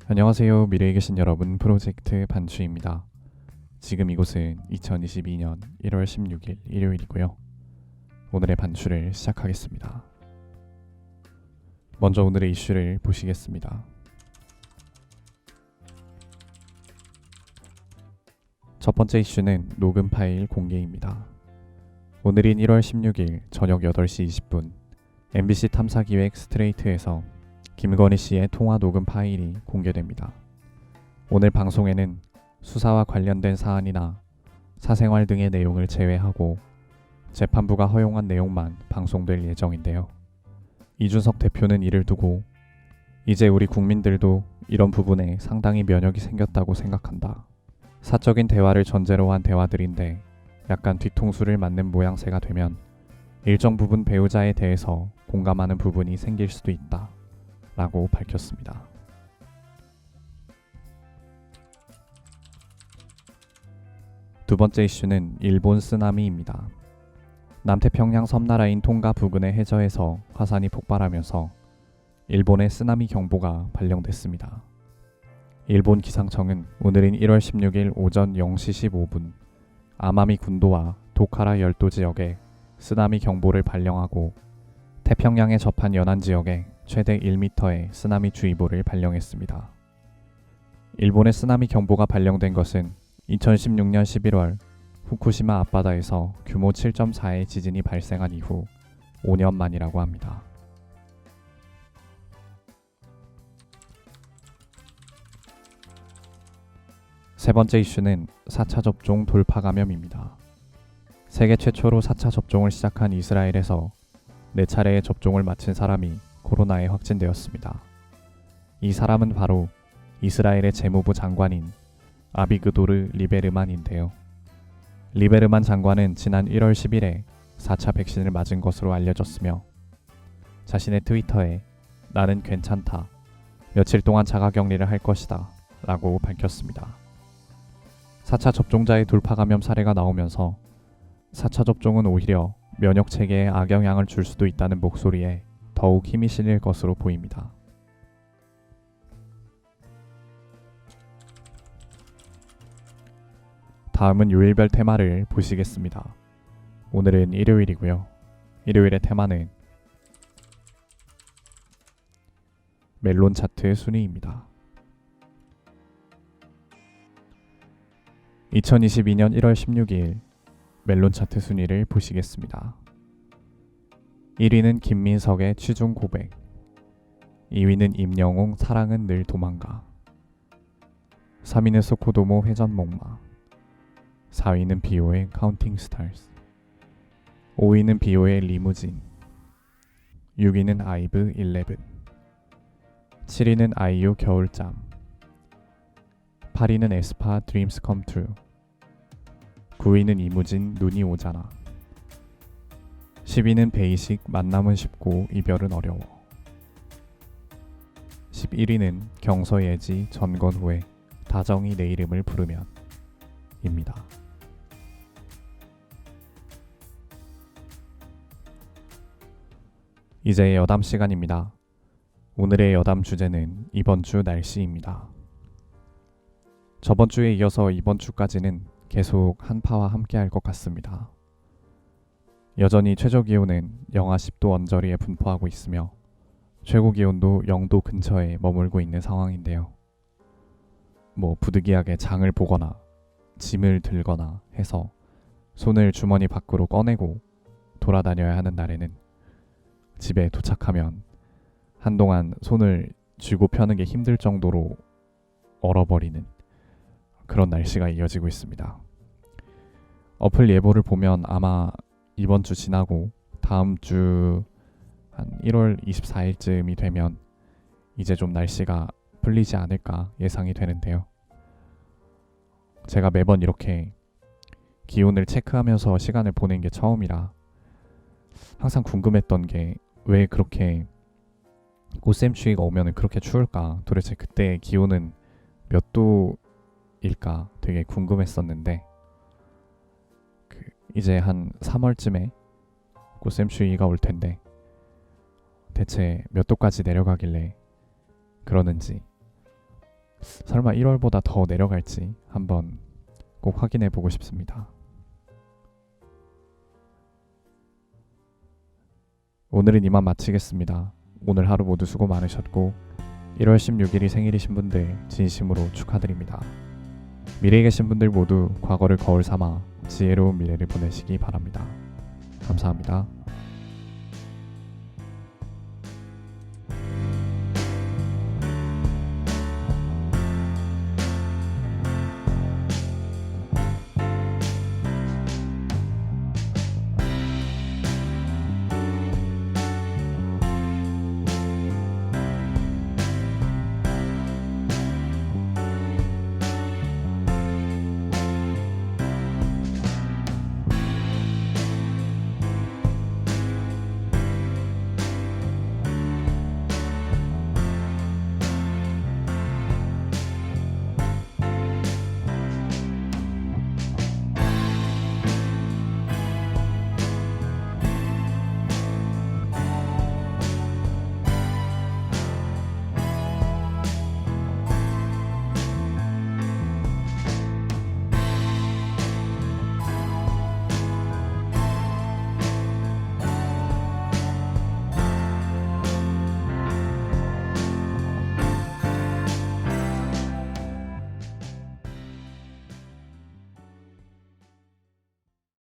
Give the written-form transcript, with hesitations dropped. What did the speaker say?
안녕하세요. 미래에 계신 여러분, 프로젝트 반추입니다. 지금 이곳은 2022년 1월 16일 일요일이고요. 오늘의 반추를 시작하겠습니다. 먼저 오늘의 이슈를 보시겠습니다. 첫 번째 이슈는 녹음 파일 공개입니다. 오늘인 1월 16일 저녁 8시 20분 MBC 탐사기획 스트레이트에서 김건희 씨의 통화 녹음 파일이 공개됩니다. 오늘 방송에는 수사와 관련된 사안이나 사생활 등의 내용을 제외하고 재판부가 허용한 내용만 방송될 예정인데요. 이준석 대표는 이를 두고 이제 우리 국민들도 이런 부분에 상당히 면역이 생겼다고 생각한다. 사적인 대화를 전제로 한 대화들인데 약간 뒤통수를 맞는 모양새가 되면 일정 부분 배우자에 대해서 공감하는 부분이 생길 수도 있다. 라고 밝혔습니다. 두 번째 이슈는 일본 쓰나미입니다. 남태평양 섬나라인 통가 부근의 해저에서 화산이 폭발하면서 일본의 쓰나미 경보가 발령됐습니다. 일본 기상청은 오늘인 1월 16일 오전 0시 15분 아마미 군도와 도카라 열도 지역에 쓰나미 경보를 발령하고 태평양에 접한 연안 지역에 최대 1m의 쓰나미 주의보를 발령했습니다. 일본의 쓰나미 경보가 발령된 것은 2016년 11월 후쿠시마 앞바다에서 규모 7.4의 지진이 발생한 이후 5년 만이라고 합니다. 세 번째 이슈는 4차 접종 돌파 감염입니다. 세계 최초로 4차 접종을 시작한 이스라엘에서 4차례의 접종을 마친 사람이 코로나에 확진되었습니다. 이 사람은 바로 이스라엘의 재무부 장관인 아비그도르 리베르만인데요. 리베르만 장관은 지난 1월 10일에 4차 백신을 맞은 것으로 알려졌으며 자신의 트위터에 나는 괜찮다, 며칠 동안 자가격리를 할 것이다 라고 밝혔습니다. 4차 접종자의 돌파 감염 사례가 나오면서 4차 접종은 오히려 면역체계에 악영향을 줄 수도 있다는 목소리에 더욱 힘이 실릴 것으로 보입니다. 다음은 요일별 테마를 보시겠습니다. 오늘은 일요일이고요. 일요일의 테마는 멜론 차트 순위입니다. 2022년 1월 16일 멜론 차트 순위를 보시겠습니다. 1위는 김민석의 취중 고백, 2위는 임영웅 사랑은 늘 도망가, 3위는 소코도모 회전 목마, 4위는 비오의 카운팅 스타즈, 5위는 비오의 리무진, 6위는 아이브 11, 7위는 아이유 겨울잠, 8위는 에스파 드림스 컴 트루, 9위는 이무진 눈이 오잖아, 10위는 베이식 만남은 쉽고 이별은 어려워, 11위는 경서예지 전건후의 다정이 내 이름을 부르면 입니다. 이제 여담 시간입니다. 오늘의 여담 주제는 이번 주 날씨입니다. 저번 주에 이어서 이번 주까지는 계속 한파와 함께 할 것 같습니다. 여전히 최저기온은 영하 10도 언저리에 분포하고 있으며 최고기온도 0도 근처에 머물고 있는 상황인데요. 부득이하게 장을 보거나 짐을 들거나 해서 손을 주머니 밖으로 꺼내고 돌아다녀야 하는 날에는 집에 도착하면 한동안 손을 쥐고 펴는 게 힘들 정도로 얼어버리는 그런 날씨가 이어지고 있습니다. 어플 예보를 보면 아마 이번 주 지나고 다음 주 한 1월 24일쯤이 되면 이제 좀 날씨가 풀리지 않을까 예상이 되는데요. 제가 매번 이렇게 기온을 체크하면서 시간을 보낸 게 처음이라 항상 궁금했던 게 왜 그렇게 꽃샘추위가 오면 그렇게 추울까, 도대체 그때 기온은 몇 도일까 되게 궁금했었는데 이제 한 3월쯤에 꽃샘추위가 올 텐데 대체 몇 도까지 내려가길래 그러는지 설마 1월보다 더 내려갈지 한번 꼭 확인해 보고 싶습니다. 오늘은 이만 마치겠습니다. 오늘 하루 모두 수고 많으셨고 1월 16일이 생일이신 분들 진심으로 축하드립니다. 미래에 계신 분들 모두 과거를 거울 삼아 지혜로운 미래를 보내시기 바랍니다. 감사합니다.